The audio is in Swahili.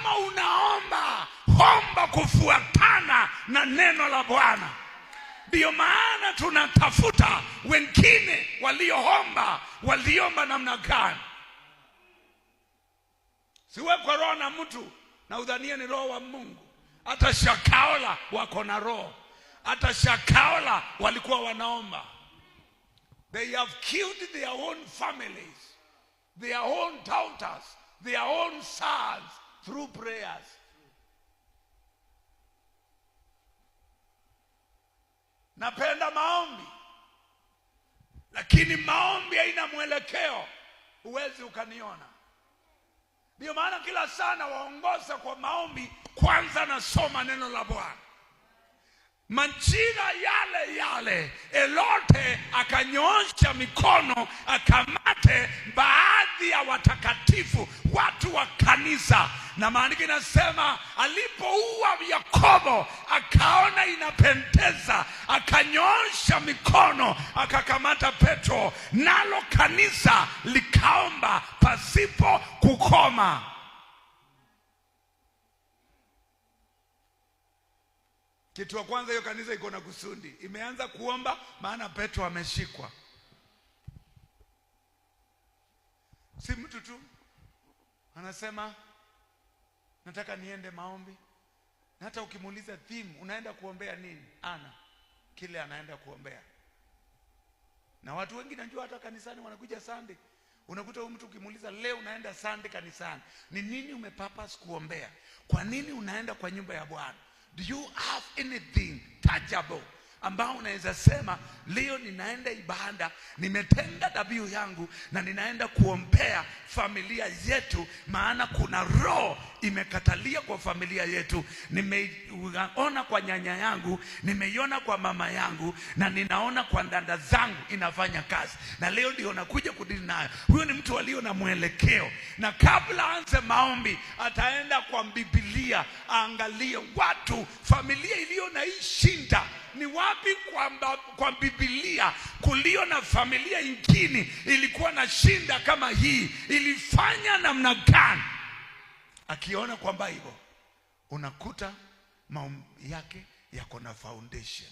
kama unaomba, omba kufuatana na neno la Bwana. Ndio maana tunatafuta wengine waliomba namna gani. Siwe kwa roho na mtu na udhania ni roho wa Mungu. Hata Shakaola wako na roho. Hata Shakaola walikuwa wanaomba. They have killed their own families, their own daughters, their own sons through prayers. Napenda maombi, lakini maombi haina mwelekeo, huwezi ukaniona. Ndio maana kila sana waongoza kwa maombi. Kwanza nasoma neno la Bwana. Majira yale Elote akanyoosha mikono akamate baadhi ya watakatifu, watu wa kanisa. Na maandiko inasema alipoua Yakobo akaona inapendeza, akanyoosha mikono akakamata Petro, nalo kanisa likaomba pasipo kukoma. Kitu wa kwanza, hiyo kanisa iko na kusudi. Imeanza kuomba maana Petro ameshikwa. Si mtu tu anasema nataka niende maombi. Na hata ukimuuliza theme, unaenda kuombea nini? Kile anaenda kuombea. Na watu wengi najua hata kanisani wanakuja Sunday. Unakuta mtu ukimuuliza leo unaenda Sunday kanisani, ni nini umepurpose kuombea? Kwa nini unaenda kwa nyumba ya Bwana? Do you have anything tangible ambao unaweza sema leo ninaenda ibada, nimetenga dhabihu yangu na ninaenda kuombea familia yetu, maana kuna roho imekatalia kwa familia yetu. Nimeona kwa nyanya yangu, nimeiona kwa mama yangu, na ninaona kwa dada zangu inafanya kazi, na leo ndio nakuja kudili nayo. Huyo ni mtu alio na mwelekeo. Na kabla aanze maombi, ataenda kwa Biblia, aangalie watu, familia iliyo na hii shinda ni wapi kwa Biblia kulio na familia ingine ilikuwa na shinda kama hii, ilifanya namna gani? Akiona kwa Bible unakuta maombi yake yako na foundation.